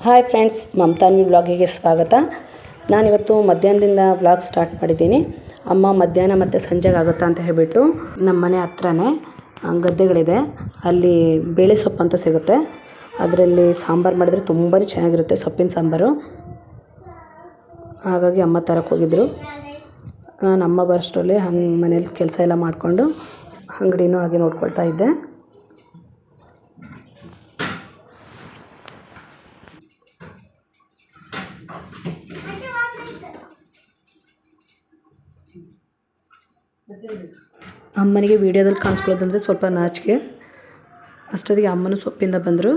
Hi friends, ಮಮತಾನ್ವಿ ವ್ಲಾಗಿಗೆ ಸ್ವಾಗತ. ನಾನಿವತ್ತು ಮಧ್ಯಾಹ್ನದಿಂದ ವ್ಲಾಗ್ ಸ್ಟಾರ್ಟ್ ಮಾಡಿದ್ದೀನಿ. ಅಮ್ಮ ಮಧ್ಯಾಹ್ನ ಮತ್ತು ಸಂಜೆಗೆ ಆಗುತ್ತಾ ಅಂತ ಹೇಳಿಬಿಟ್ಟು ನಮ್ಮ ಮನೆ ಹತ್ರನೇ ಗದ್ದೆಗಳಿದೆ, ಅಲ್ಲಿ ಬೇಳೆ ಸೊಪ್ಪು ಅಂತ ಸಿಗುತ್ತೆ. ಅದರಲ್ಲಿ ಸಾಂಬಾರು ಮಾಡಿದರೆ ತುಂಬಾ ಚೆನ್ನಾಗಿರುತ್ತೆ, ಸೊಪ್ಪಿನ ಸಾಂಬಾರು. ಹಾಗಾಗಿ ಅಮ್ಮ ತರಕ್ಕೆ ಹೋಗಿದ್ದರು. ನಾನು ಅಮ್ಮ ಬರೋಷ್ಟರಲ್ಲಿ ಮನೇಲಿ ಕೆಲಸ ಎಲ್ಲ ಮಾಡಿಕೊಂಡು ಅಂಗಡಿನೂ ಹಾಗೆ ನೋಡ್ಕೊಳ್ತಾ ಇದ್ದೆ. ಅಮ್ಮನಿಗೆ ವೀಡಿಯೋದಲ್ಲಿ ಕಾಣಿಸ್ಕೊಳ್ಳೋದಂದರೆ ಸ್ವಲ್ಪ ನಾಚಿಕೆ. ಅಷ್ಟೊತ್ತಿಗೆ ಅಮ್ಮನೂ ಸೊಪ್ಪಿಂದ ಬಂದರು.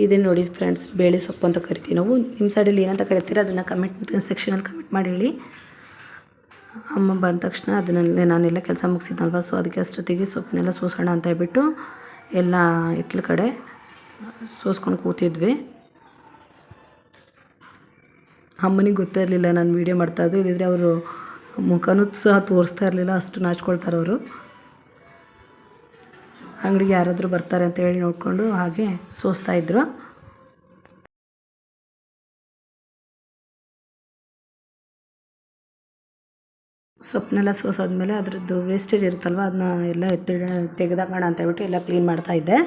ಇದೇ ನೋಡಿ ಫ್ರೆಂಡ್ಸ್, ಬೇಳೆ ಸೊಪ್ಪು ಅಂತ ಕರಿತೀವಿ ನಾವು. ನಿಮ್ಮ ಸೈಡಲ್ಲಿ ಏನಂತ ಕರಿತೀರ ಅದನ್ನು ಕಮೆಂಟ್ ಸೆಕ್ಷನಲ್ಲಿ ಕಮೆಂಟ್ ಮಾಡಿ ಹೇಳಿ. ಅಮ್ಮ ಬಂದ ತಕ್ಷಣ ಅದನ್ನೆಲ್ಲ ನಾನೆಲ್ಲ ಕೆಲಸ ಮುಗಿಸಿದ್ನಲ್ವ, ಸೊ ಅದಕ್ಕೆ ಅಷ್ಟೊತ್ತಿಗೆ ಸೊಪ್ಪನ್ನೆಲ್ಲ ಸೋಸೋಣ ಅಂತ ಹೇಳ್ಬಿಟ್ಟು ಎಲ್ಲ ಹಿತ್ತಲ ಕಡೆ ಸೋಸ್ಕೊಂಡು ಕೂತಿದ್ವಿ. ಅಮ್ಮನಿಗೆ ಗೊತ್ತಿರಲಿಲ್ಲ ನಾನು ವೀಡಿಯೋ ಮಾಡ್ತಾಯಿದ್ದು, ಇಲ್ಲಿದ್ರೆ ಅವರು ಮುಖನೂ ಸಹ ತೋರಿಸ್ತಾ ಇರಲಿಲ್ಲ, ಅಷ್ಟು ನಾಚ್ಕೊಳ್ತಾರೆ ಅವರು. ಅಂಗಡಿಗೆ ಯಾರಾದರೂ ಬರ್ತಾರೆ ಅಂತ ಹೇಳಿ ನೋಡಿಕೊಂಡು ಹಾಗೆ ಸೋಸ್ತಾ ಇದ್ದರು. ಸೊಪ್ಪನ್ನೆಲ್ಲ ಸೋಸಾದ್ಮೇಲೆ ಅದರದ್ದು ವೇಸ್ಟೇಜ್ ಇರುತ್ತಲ್ವ, ಅದನ್ನ ಎಲ್ಲ ತೆಗೆದಾಕೋಣ ಅಂತ ಹೇಳ್ಬಿಟ್ಟು ಎಲ್ಲ ಕ್ಲೀನ್ ಮಾಡ್ತಾಯಿದ್ದೆ.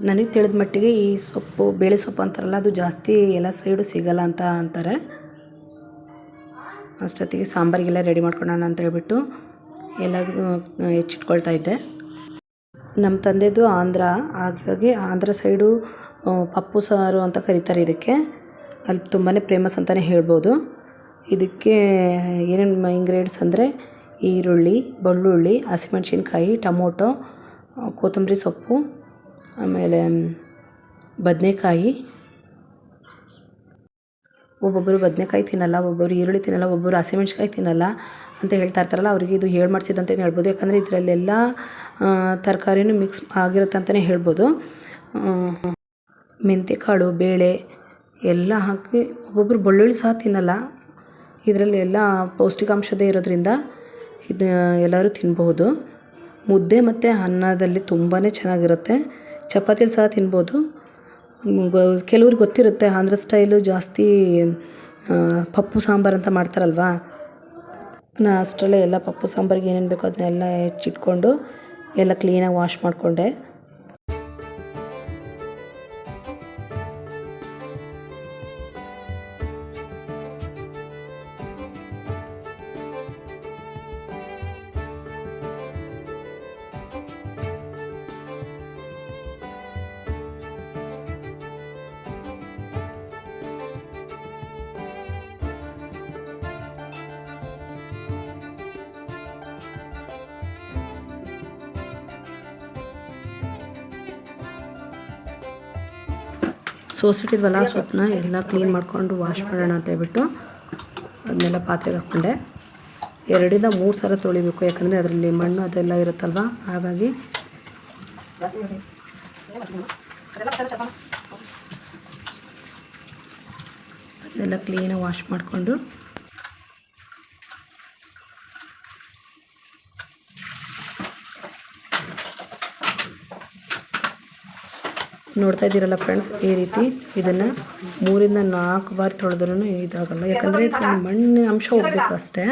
ನನಗೆ ತಿಳಿದ ಮಟ್ಟಿಗೆ ಈ ಸೊಪ್ಪು ಬೇಳೆ ಸೊಪ್ಪು ಅಂತಾರಲ್ಲ, ಅದು ಜಾಸ್ತಿ ಎಲ್ಲ ಸೈಡು ಸಿಗಲ್ಲ ಅಂತ ಅಂತಾರೆ. ಅಷ್ಟೊತ್ತಿಗೆ ಸಾಂಬಾರಿಗೆಲ್ಲ ರೆಡಿ ಮಾಡ್ಕೊಳ್ಳೋಣ ಅಂತ ಹೇಳ್ಬಿಟ್ಟು ಎಲ್ಲದೂ ಹೆಚ್ಚಿಟ್ಕೊಳ್ತಾ ಇದ್ದೆ. ನಮ್ಮ ತಂದೆದು ಆಂಧ್ರ, ಹಾಗಾಗಿ ಆಂಧ್ರ ಸೈಡು ಪಪ್ಪು ಸಾರು ಅಂತ ಕರೀತಾರೆ ಇದಕ್ಕೆ. ಅಲ್ಲಿ ತುಂಬಾ ಫೇಮಸ್ ಅಂತಲೇ ಹೇಳ್ಬೋದು. ಇದಕ್ಕೆ ಏನೇನು ಇಂಗ್ರೀಡಿಯೆಂಟ್ಸ್ ಅಂದರೆ ಈರುಳ್ಳಿ, ಬೆಳ್ಳುಳ್ಳಿ, ಹಸಿಮೆಣ್ಸಿನ್ಕಾಯಿ, ಟೊಮೊಟೊ, ಕೊತ್ತಂಬರಿ ಸೊಪ್ಪು, ಆಮೇಲೆ ಬದನೆಕಾಯಿ. ಒಬ್ಬೊಬ್ಬರು ಬದನೆಕಾಯಿ ತಿನ್ನಲ್ಲ, ಒಬ್ಬೊಬ್ಬರು ಈರುಳ್ಳಿ ತಿನ್ನಲ್ಲ, ಒಬ್ಬೊಬ್ಬರು ಹಸಿಮೆಣ್ಸಿನ್ಕಾಯಿ ತಿನ್ನಲ್ಲ ಅಂತ ಹೇಳ್ತಾ ಇರ್ತಾರಲ್ಲ, ಅವರಿಗೆ ಇದು ಹೇಳಿ ಮಾಡಿಸಿದಂತಲೇ ಹೇಳ್ಬೋದು. ಯಾಕಂದರೆ ಇದರಲ್ಲೆಲ್ಲ ತರಕಾರಿನೂ ಮಿಕ್ಸ್ ಆಗಿರುತ್ತೆ ಅಂತಲೇ ಹೇಳ್ಬೋದು. ಮೆಂತ್ಯಕಾಳು, ಬೇಳೆ ಎಲ್ಲ ಹಾಕಿ, ಒಬ್ಬೊಬ್ಬರು ಬೆಳ್ಳುಳ್ಳಿ ಸಹ ತಿನ್ನಲ್ಲ. ಇದರಲ್ಲಿ ಎಲ್ಲ ಪೌಷ್ಟಿಕಾಂಶದೇ ಇರೋದ್ರಿಂದ ಇದು ಎಲ್ಲರೂ ತಿನ್ಬಹುದು. ಮುದ್ದೆ ಮತ್ತು ಅನ್ನದಲ್ಲಿ ತುಂಬಾ ಚೆನ್ನಾಗಿರುತ್ತೆ. ಚಪಾತಿಲಿ ಸಹ ತಿನ್ಬೋದು. ಕೆಲವ್ರಿಗೆ ಗೊತ್ತಿರುತ್ತೆ, ಆಂಧ್ರ ಸ್ಟೈಲು ಜಾಸ್ತಿ ಪಪ್ಪು ಸಾಂಬಾರು ಅಂತ ಮಾಡ್ತಾರಲ್ವ. ನಾನು ಅಷ್ಟರಲ್ಲೇ ಎಲ್ಲ ಪಪ್ಪು ಸಾಂಬಾರಿಗೆ ಏನೇನು ಬೇಕೋ ಅದನ್ನೆಲ್ಲ ಹೆಚ್ಚಿಟ್ಕೊಂಡು ಎಲ್ಲ ಕ್ಲೀನಾಗಿ ವಾಶ್ ಮಾಡಿಕೊಂಡೆ. ಸೋಸಿಟ್ಟಿದ್ವಲ್ಲ ಸೊಪ್ಪನ್ನ ಎಲ್ಲ ಕ್ಲೀನ್ ಮಾಡಿಕೊಂಡು ವಾಶ್ ಮಾಡೋಣ ಅಂತ ಹೇಳ್ಬಿಟ್ಟು ಅದನ್ನೆಲ್ಲ ಪಾತ್ರೆಗೆ ಹಾಕ್ಕೊಂಡೆ. 2 ಇಂದ 3 ಸಲ ತೊಳಿಬೇಕು, ಯಾಕಂದರೆ ಅದರಲ್ಲಿ ಮಣ್ಣು ಅದೆಲ್ಲ ಇರುತ್ತಲ್ವ. ಹಾಗಾಗಿ ಅದನ್ನೆಲ್ಲ ಕ್ಲೀನಾಗಿ ವಾಶ್ ಮಾಡಿಕೊಂಡು ನೋಡ್ತಾ ಇದ್ದೀರಲ್ಲ ಫ್ರೆಂಡ್ಸ್, ಈ ರೀತಿ ಇದನ್ನು 3 ಇಂದ 4 ಬಾರಿ ತೊಳೆದ್ರೂ ಇದಾಗಲ್ಲ, ಯಾಕಂದರೆ ಮಣ್ಣಿನ ಅಂಶ ಹೋಗಬೇಕು ಅಷ್ಟೇ.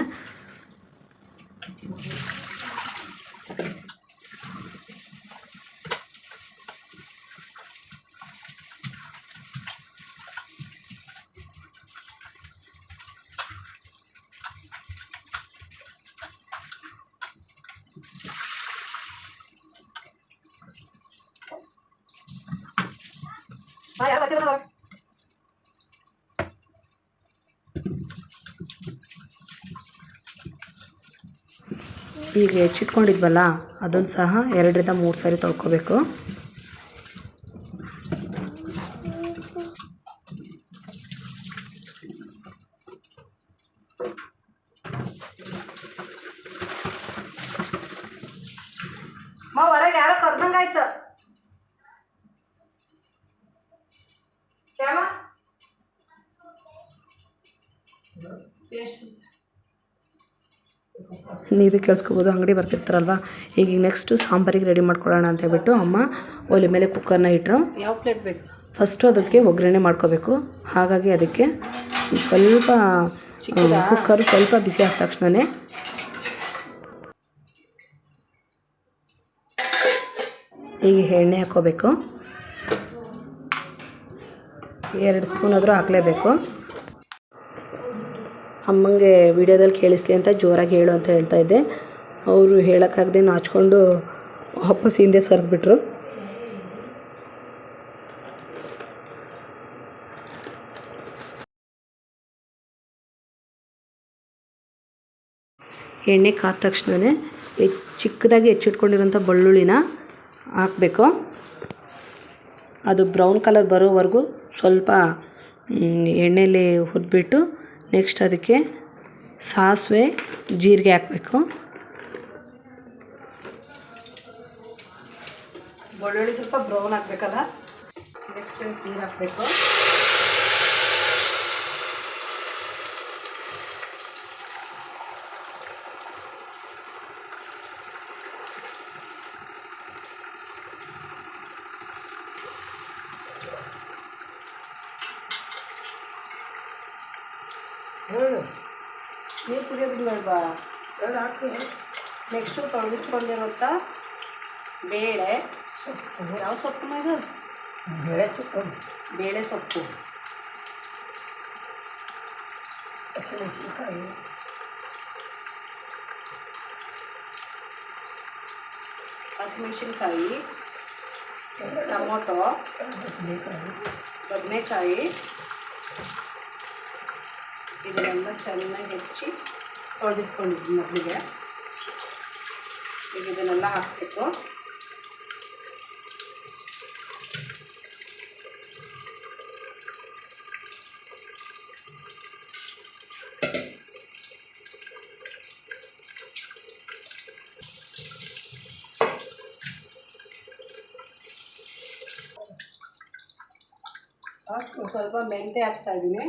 ಈಗ ಹೆಚ್ಚಿಟ್ಕೊಂಡಿದ್ವಲ್ಲ ಅದನ್ನು ಸಹ 2 ಇಂದ 3 ಸಾರಿ ತೊಳ್ಕೊಬೇಕು. ಹೊರಗೆ ಯಾರೋ ಕರ್ದಂಗಾಯ್ತು. ನೀವೇ ಕೇಳಿಸ್ಕೋಬೋದು, ಅಂಗಡಿ ಬರ್ತಿರ್ತಾರಲ್ವ. ಈಗ ನೆಕ್ಸ್ಟು ಸಾಂಬಾರಿಗೆ ರೆಡಿ ಮಾಡ್ಕೊಳ್ಳೋಣ ಅಂತ ಹೇಳ್ಬಿಟ್ಟು ಅಮ್ಮ ಒಲೆ ಮೇಲೆ ಕುಕ್ಕರ್ನ ಇಟ್ಟರು. ಯಾವ ಪ್ಲೇಟ್ ಬೇಕು? ಫಸ್ಟು ಅದಕ್ಕೆ ಒಗ್ಗರಣೆ ಮಾಡ್ಕೋಬೇಕು. ಹಾಗಾಗಿ ಅದಕ್ಕೆ ಸ್ವಲ್ಪ ಕುಕ್ಕರು ಸ್ವಲ್ಪ ಬಿಸಿ ಆದ ತಕ್ಷಣವೇ ಈಗ ಎಣ್ಣೆ ಹಾಕ್ಕೋಬೇಕು. 2 ಸ್ಪೂನ್ ಆದರೂ ಹಾಕಲೇಬೇಕು. ಅಮ್ಮಂಗೆ ವಿಡಿಯೋದಲ್ಲಿ ಕೇಳಿಸ್ಲಿ ಅಂತ ಜೋರಾಗಿ ಹೇಳು ಅಂತ ಹೇಳ್ತಾ ಇದ್ದೆ. ಅವರು ಹೇಳೋಕ್ಕಾಗದೆ ನಾಚ್ಕೊಂಡು ವಾಪಸ್ ಹಿಂದೆ ಸರಿದ್ಬಿಟ್ರು. ಎಣ್ಣೆ ಕಾದ ತಕ್ಷಣವೇ ಚಿಕ್ಕದಾಗಿ ಹೆಚ್ಚಿಟ್ಕೊಂಡಿರೋಂಥ ಬೆಳ್ಳುಳ್ಳಿನ ಹಾಕಬೇಕು. ಅದು ಬ್ರೌನ್ ಕಲರ್ ಬರೋವರೆಗೂ ಸ್ವಲ್ಪ ಎಣ್ಣೆಯಲ್ಲಿ ಹುರಿದ್ಬಿಟ್ಟು ನೆಕ್ಸ್ಟ್ ಅದಕ್ಕೆ ಸಾಸಿವೆ ಜೀರಿಗೆ ಹಾಕಬೇಕು. ಬೆಳ್ಳುಳ್ಳಿ ಸ್ವಲ್ಪ ಬ್ರೌನ್ ಆಗಬೇಕಲ್ಲ. ನೆಕ್ಸ್ಟ್ ನೀರು ಹಾಕಬೇಕು. ನೀರು ಕುದಿಯೋದು ಬೇಡವಾ? ಹಾಕಿ. ನೆಕ್ಸ್ಟು ತೊಳೆದಿಟ್ಕೊಂಡಿರೋಂಥ ಬೇಳೆ ಸೊಪ್ಪು. ಯಾವ ಸೊಪ್ಪು ಇದು? ಬೇಳೆ ಸೊಪ್ಪು, ಹಸಿಮೆಣಸಿನ್ಕಾಯಿ, ಟೊಮೊಟೊ, ಬದನೆಕಾಯಿ ಇದನ್ನೆಲ್ಲ ಚೆನ್ನಾಗಿ ಹೆಚ್ಚಿ ತೊಳೆದಿಟ್ಕೊಂಡಿದ್ವಿ ಮೊದಲಿಗೆ. ಈಗ ಇದನ್ನೆಲ್ಲ ಹಾಕಬೇಕು. ಸ್ವಲ್ಪ ಮೆಂತೆ ಹಾಕ್ತಾ ಇದ್ದೀನಿ.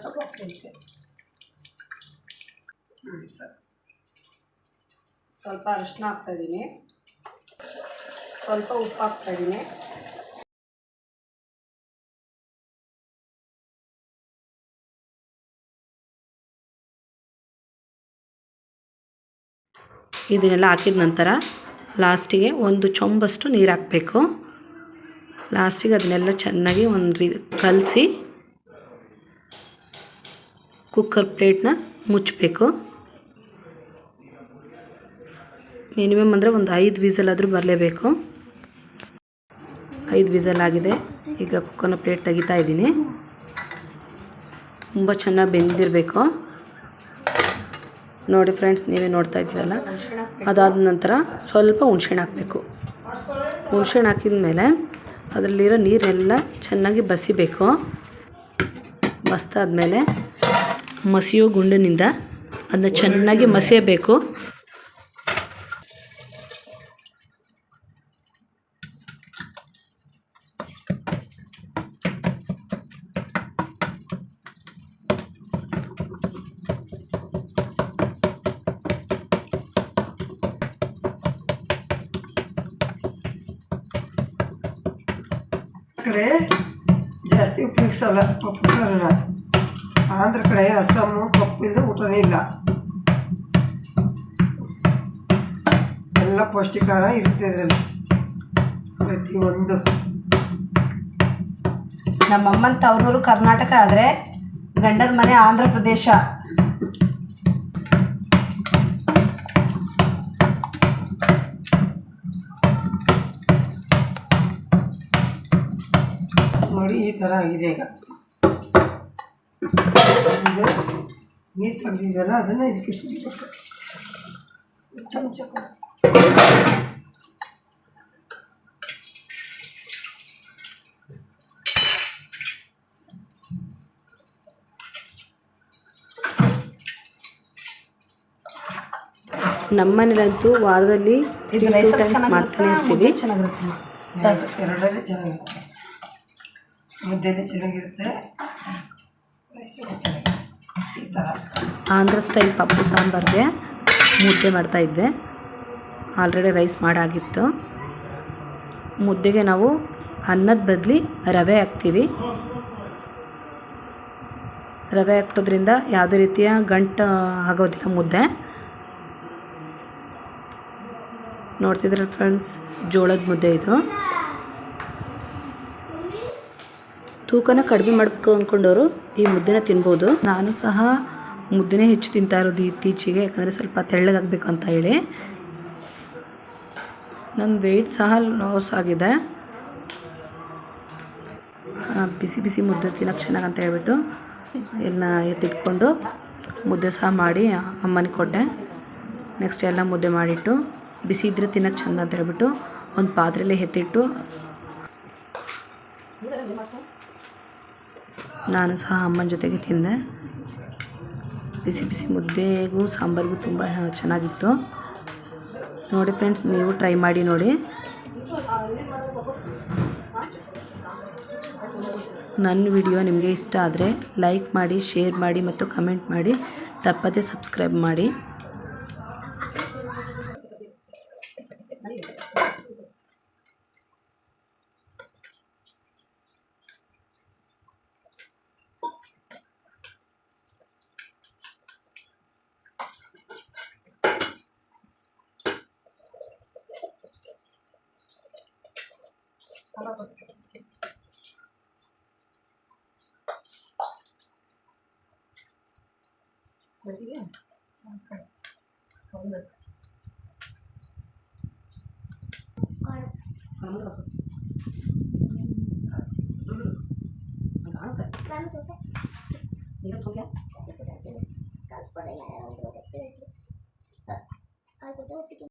ಸ್ವಲ್ಪ ಮೆಂತೆ, ಸ್ವಲ್ಪ ಅರಿಶಿನ ಹಾಕ್ತಾಯಿದ್ದೀನಿ. ಸ್ವಲ್ಪ ಉಪ್ಪು ಹಾಕ್ತಾಯಿದ್ದೀನಿ. ಇದನ್ನೆಲ್ಲ ಹಾಕಿದ ನಂತರ ಲಾಸ್ಟಿಗೆ ಒಂದು ಚೊಂಬಷ್ಟು ನೀರು ಹಾಕಬೇಕು. ಲಾಸ್ಟಿಗೆ ಅದನ್ನೆಲ್ಲ ಚೆನ್ನಾಗಿ ಕಲಸಿ ಕುಕ್ಕರ್ ಪ್ಲೇಟ್ನ ಮುಚ್ಚಬೇಕು. ಮಿನಿಮಮ್ ಅಂದರೆ ಒಂದು 5 ವಿಸಲ್ ಆದರೂ ಬರಲೇಬೇಕು. 5 ವಿಸಲ್ ಆಗಿದೆ. ಈಗ ಕುಕ್ಕರ್ನ ಪ್ಲೇಟ್ ತೆಗಿತಾ ಇದ್ದೀನಿ. ತುಂಬ ಚೆನ್ನಾಗಿ ಬೆಂದಿರಬೇಕು ನೋಡಿ ಫ್ರೆಂಡ್ಸ್, ನೀವೇ ನೋಡ್ತಾ ಇದ್ದೀರಲ್ಲ. ಅದಾದ ನಂತರ ಸ್ವಲ್ಪ ಹುಣಸೆಹಣ್ಣು ಹಾಕಬೇಕು. ಹುಣಸೆಹಣ್ಣು ಹಾಕಿದ ಮೇಲೆ ಅದರಲ್ಲಿರೋ ನೀರೆಲ್ಲ ಚೆನ್ನಾಗಿ ಬಸಿಬೇಕು. ಬಸ್ತಾದ್ಮೇಲೆ ಮಸಿಯೋ ಗುಂಡಿನಿಂದ ಅದನ್ನ ಚೆನ್ನಾಗಿ ಮಸಿಯಬೇಕು. ಕಡೆ ಜಾಸ್ತಿ ಉಪಯೋಗಿಸಲ್ಲ ಪಪ್ಪು ಸಾರನ್ನ. ಆಂಧ್ರ ಕಡೆ ಅಸ್ಸಾಮು ಪಪ್ಪು ಇಲ್ಲದೆ ಊಟನೇ ಇಲ್ಲ. ಎಲ್ಲ ಪೌಷ್ಟಿಕಾರ ಇರುತ್ತೆ ಇದರಲ್ಲಿ ಪ್ರತಿಯೊಂದು. ನಮ್ಮಮ್ಮನ ತವರೂರು ಕರ್ನಾಟಕ ಆದರೆ ಗಂಡನ ಮನೆ ಆಂಧ್ರ ಪ್ರದೇಶ. ನೋಡಿ ಈ ಥರ ಆಗಿದೆ. ಈಗ ನೀರು ತೆಗೆದಿದ್ದಲ್ಲ ಅದನ್ನು ಇದಕ್ಕೆ ಸುರಿಬೇಕು. ಚಮಚ ನಮ್ಮನೇಲಂತೂ ವಾರದಲ್ಲಿ 3 ಟೈಮ್ಸ್ ಮಾಡ್ತಾನೆ ಇರ್ತೀವಿ. ಎರಡರಲ್ಲಿ ಚೆನ್ನಾಗಿರುತ್ತೆ. ಮುದ್ದೆಯಲ್ಲಿ ಚೆನ್ನಾಗಿರುತ್ತೆ, ರೈಸಲ್ಲಿ ಚೆನ್ನಾಗಿರುತ್ತೆ. ಈ ಥರ ಆಂಧ್ರ ಸ್ಟೈಲ್ ಪಪ್ಪು ಸಾಂಬಾರಿಗೆ ಮುದ್ದೆ ಮಾಡ್ತಾಯಿದ್ವಿ. Already rice ಮಾಡಾಗಿತ್ತು. ಮುದ್ದೆಗೆ ನಾವು ಅನ್ನದ ಬದಲಿ ರವೆ ಹಾಕ್ತೀವಿ. ರವೆ ಹಾಕೋದ್ರಿಂದ ಯಾವುದೇ ರೀತಿಯ ಗಂಟು ಆಗೋದಿಲ್ಲ ಮುದ್ದೆ. ನೋಡ್ತಿದ್ರೆ ಫ್ರೆಂಡ್ಸ್, ಜೋಳದ ಮುದ್ದೆ ಇದು. ತೂಕನ ಕಡಿಮೆ ಮಾಡಬೇಕು ಅಂದ್ಕೊಂಡವರು ಈ ಮುದ್ದೆನ ತಿನ್ಬೋದು. ನಾನು ಸಹ ಮುದ್ದೆನೇ ಹೆಚ್ಚು ತಿಂತಾ ಇರೋದು ಇತ್ತೀಚೆಗೆ, ಯಾಕಂದರೆ ಸ್ವಲ್ಪ ತೆಳ್ಳಗಾಗಬೇಕು ಅಂತ ಹೇಳಿ. ನನ್ನ ವೆಯ್ಟ್ ಸಹ ಲಾಸ್ ಆಗಿದೆ. ಬಿಸಿ ಬಿಸಿ ಮುದ್ದೆ ತಿನ್ನೋಕ್ಕೆ ಚೆನ್ನಾಗಂತ ಹೇಳ್ಬಿಟ್ಟು ಎಲ್ಲ ಎತ್ತಿಟ್ಕೊಂಡು ಮುದ್ದೆ ಸಹ ಮಾಡಿ ಅಮ್ಮನಿಗೆ ಕೊಟ್ಟೆ. ನೆಕ್ಸ್ಟ್ ಎಲ್ಲ ಮುದ್ದೆ ಮಾಡಿಟ್ಟು ಬಿಸಿ ಇದ್ದರೆ ತಿನ್ನೋಕ್ಕೆ ಚೆಂದ ಅಂತ ಹೇಳ್ಬಿಟ್ಟು ಒಂದು ಪಾತ್ರೆಯಲ್ಲಿ ಎತ್ತಿಟ್ಟು ನಾನು ಸಹ ಅಮ್ಮನ ಜೊತೆಗೆ ತಿಂದೆ. ಬಿಸಿ ಬಿಸಿ ಮುದ್ದೆಗೂ ಸಾಂಬಾರಿಗೂ ತುಂಬ ಚೆನ್ನಾಗಿತ್ತು. ನೋಡಿ ಫ್ರೆಂಡ್ಸ್, ನೀವು ಟ್ರೈ ಮಾಡಿ ನೋಡಿ. ನನ್ನ ವಿಡಿಯೋ ನಿಮಗೆ ಇಷ್ಟ ಆದರೆ ಲೈಕ್ ಮಾಡಿ, ಶೇರ್ ಮಾಡಿ ಮತ್ತು ಕಮೆಂಟ್ ಮಾಡಿ. ತಪ್ಪದೇ ಸಬ್ಸ್ಕ್ರೈಬ್ ಮಾಡಿ.